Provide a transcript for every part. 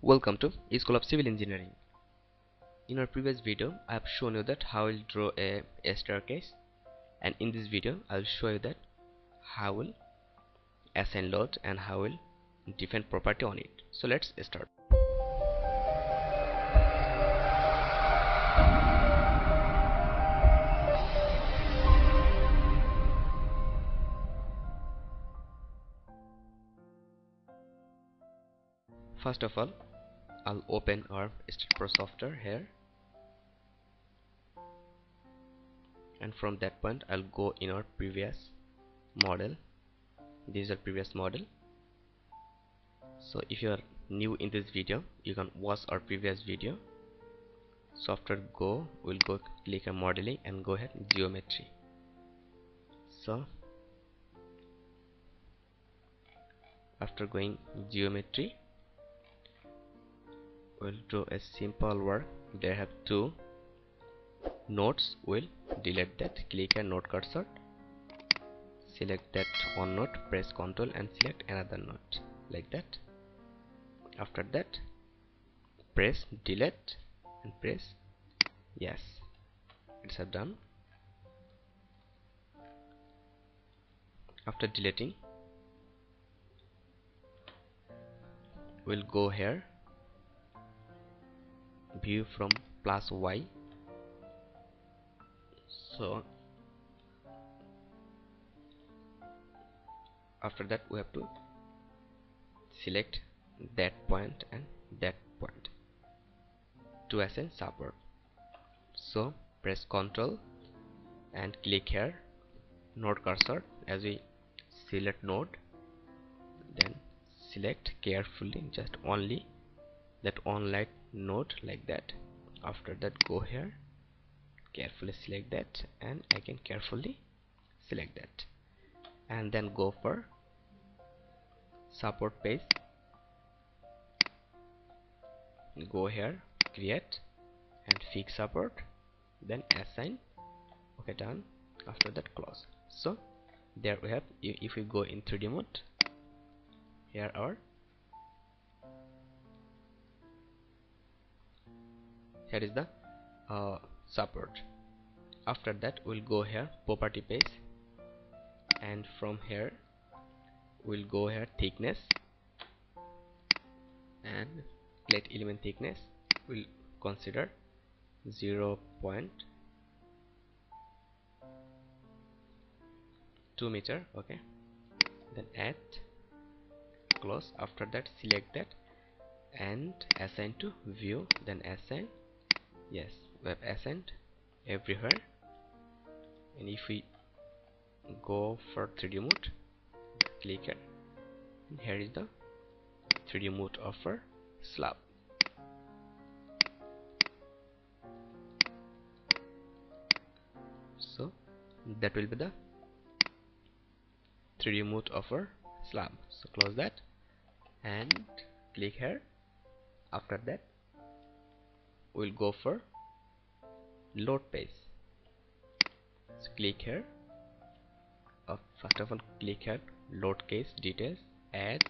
Welcome to School of Civil Engineering. In our previous video, I have shown you that how we'll draw a staircase, and in this video, I'll show you that how we'll assign load and how we'll define property on it. So let's start. First of all, I'll open our STAAD Pro software here, and from that point I'll go in our previous model. This is our previous model. So if you are new in this video, you can watch our previous video. Software go, we'll go click on modeling and go ahead geometry. So after going geometry, we'll draw a simple work. They have two nodes. We'll delete that. Click on node cursor, select that one node, press Ctrl and select another node like that. After that, press delete and press yes. It's done. After deleting, we'll go here, view from plus Y. So after that, we have to select that point and that point to assign support. So press Ctrl and click here, node cursor. As we select node, then select carefully just only that online node like that. After that, go here, carefully select that, and again carefully select that, and then go for support page. Go here, create and fix support, then assign. Okay, done. After that, close. So there we have. If we go in 3D mode, here is the support. After that, we'll go here, property page, and from here we'll go here, thickness and plate element thickness. We'll consider 0.2 meter. Okay, then add, close. After that, select that and assign to view, then assign. Yes, we have assigned everywhere. And if we go for 3D mode, click here, and here is the 3D mode of our slab. So that will be the 3D mode of our slab. So close that and click here. After that, we'll go for load page. So click here. First of all, click here, load case details, add,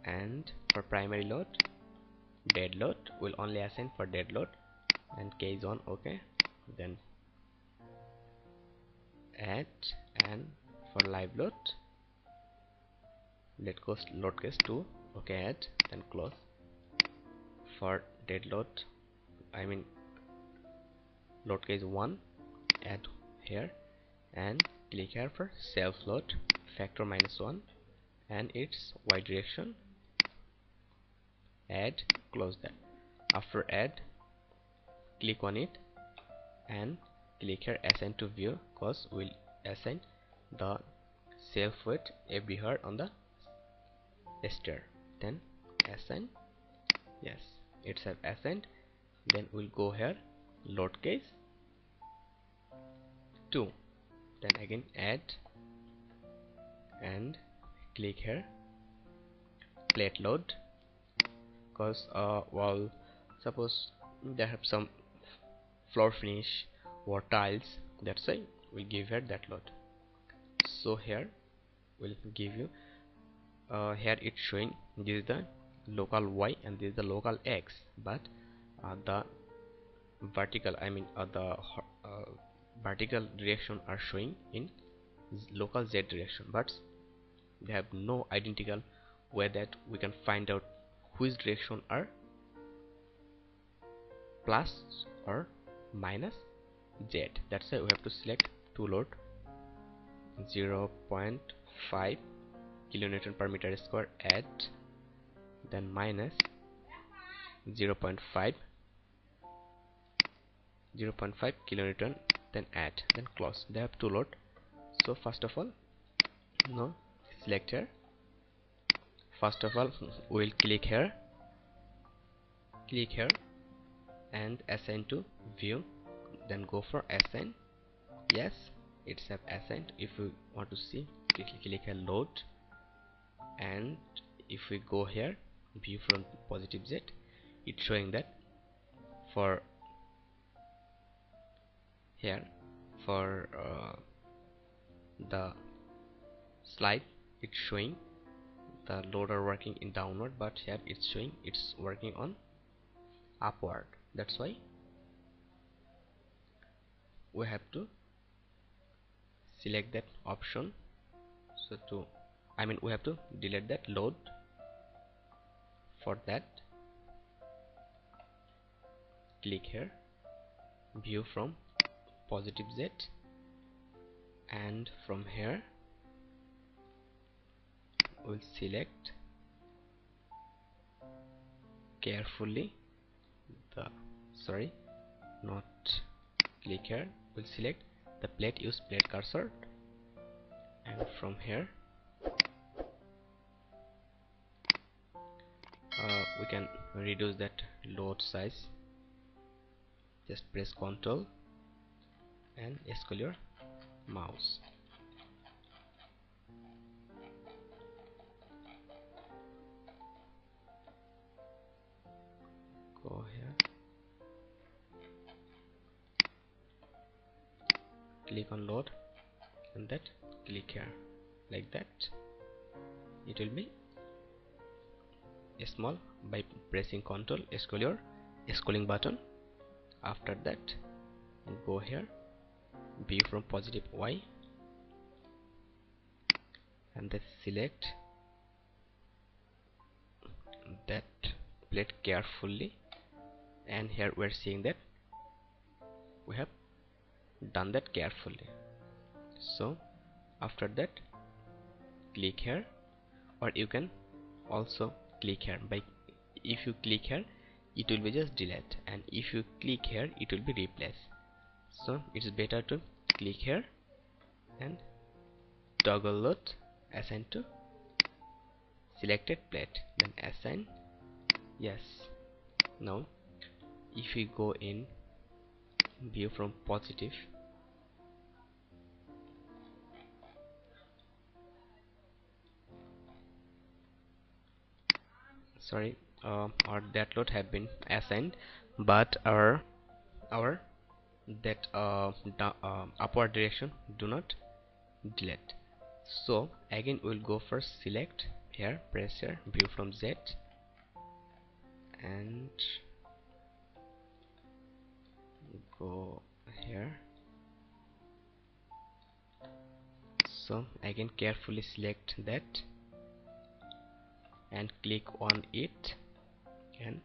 and for primary load, dead load, we'll only assign for dead load and case on. Okay, then add, and for live load, let go load case 2. Okay, add, then close. For dead load, I mean load case 1, add here and click here for self load, factor -1 and its y direction, add, close that. After add, click on it and click here assign to view, cause we'll assign the self weight everywhere on the stair. Then assign, yes, it's assigned. Then we'll go here, load case 2, then again add and click here plate load, cause well, suppose they have some floor finish or tiles, that's why we give here that load. So here we'll give you here it's showing this is the local y and this is the local x, but the vertical vertical direction are showing in local z direction, but they have no identical way that we can find out which direction are plus or minus z. That's why we have to select to load 0.5 kilonewton per meter square add, then minus 0.5 kilonewton, then add, then close. They have to load. So first of all, select here. First of all, we'll click here and assign to view, then go for assign. Yes, it's have assigned. If we want to see, click here load, and if we go here view from positive z, it's showing that for here for the slide it's showing the loader working in downward, but here it's showing it's working on upward. That's why we have to select that option. So we have to delete that load. For that, click here view from positive z, and from here we'll select carefully click here, we'll select the plate, use plate cursor, and from here we can reduce that load size. Just press Ctrl and scroll your mouse. Go here, click on load, and that click here like that. It will be small. By pressing Ctrl, scroll your scrolling button. After that, go here view from positive y, and then select that plate carefully, and here we're seeing that we have done that carefully. So after that, click here, or you can also click here. If you click here, it will be just delete, and if you click here, it will be replace. So it's better to click here and toggle load, assign to selected plate, then assign. Yes. Now if we go in view from positive, our that load have been assigned, but our that upward direction do not delete. So again we'll go for select here, press here view from z, and go here. So again carefully select that and click on it and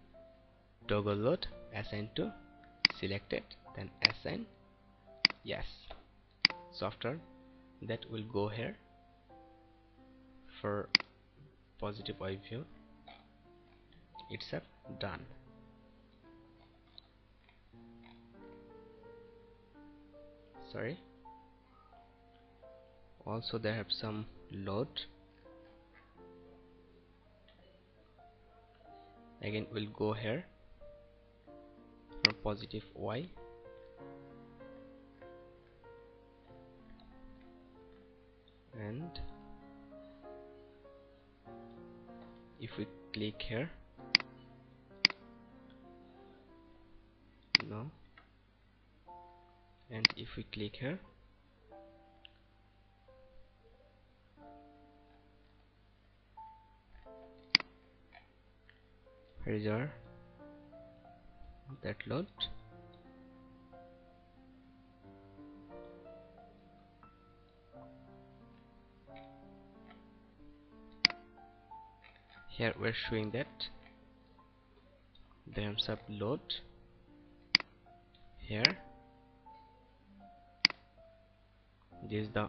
toggle load, assign to selected, then assign. Yes. So after that we'll go here for positive y view. It's done. Also they have some load. Again we'll go here from positive y, and if we click here, and if we click here, Here is our that load. Here we're showing that the sub load. Here this is the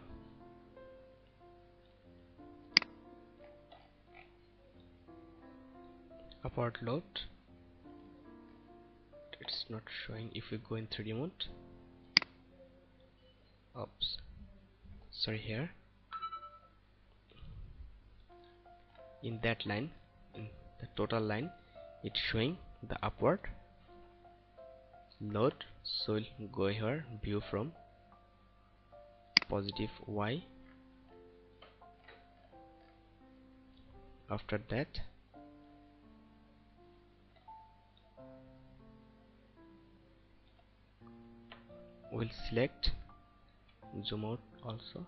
upward load. It's not showing. If we go in 3D mode, oops, sorry, here in that line, in the total line, it's showing the upward load. So we'll go here, view from positive Y. After that we'll select zoom out also,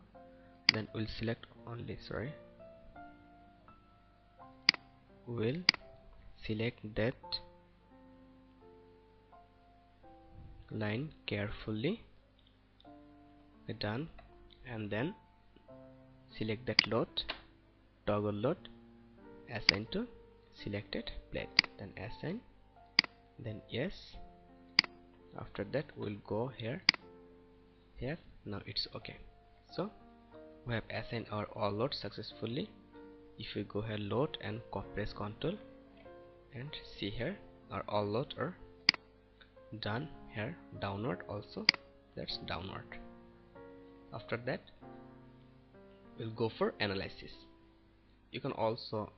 then we'll select only, sorry, we'll select that line carefully, done, and then select that load, toggle load, assign to selected plate, then assign, then yes. After that we'll go here. Now it's okay. So we have assigned our all loads successfully. If we go here load and press Ctrl and see here, our all loads are done. Here downward also, that's downward. After that we'll go for analysis. You can also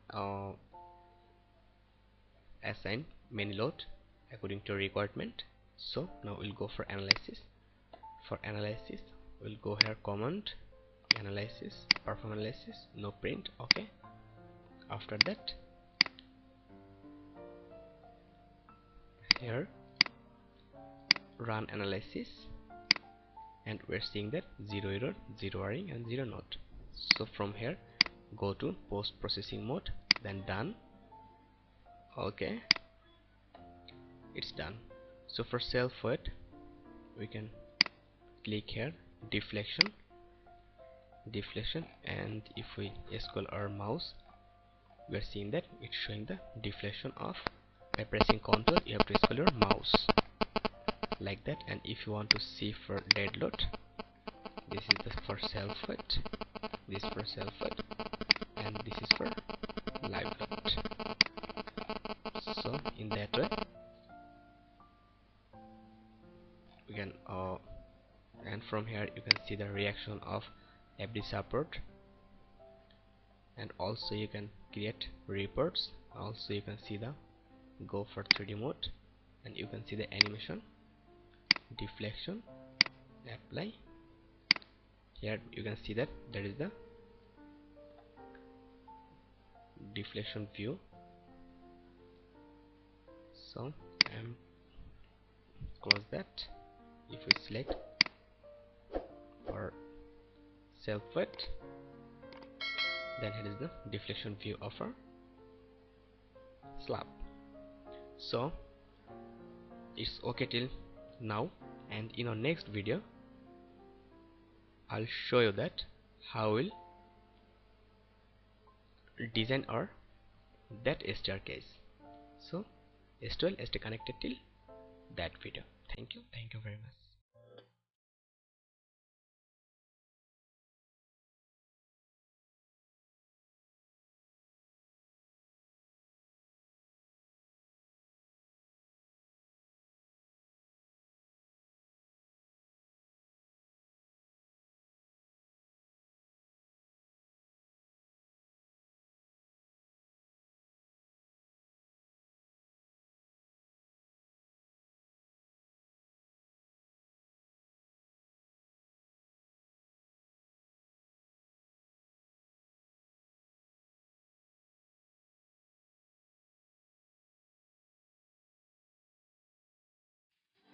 assign many load according to requirement. So now we'll go for analysis. For analysis we'll go here, command, analysis, perform analysis, no print, okay. After that here run analysis, and we're seeing that 0 error, 0 warning and 0 note. So from here go to post processing mode, then done, okay, it's done. So for self weight we can click here, deflection, and if we scroll our mouse, we are seeing that it's showing the deflection of, by pressing Ctrl you have to scroll your mouse like that. And if you want to see for dead load, this is the for self weight, this for self weight, and this is for live load. So in that way we can and from here you can see the reaction of every support, and also you can create reports. Also you can see the go for 3D mode, and you can see the animation, deflection, apply. Here you can see that there is the deflection view. So close that. If we select for self weight, then here is the deflection view of our slab. So it's okay till now, and in our next video I'll show you that how we'll design our that staircase. So stay connected till that video. Thank you very much.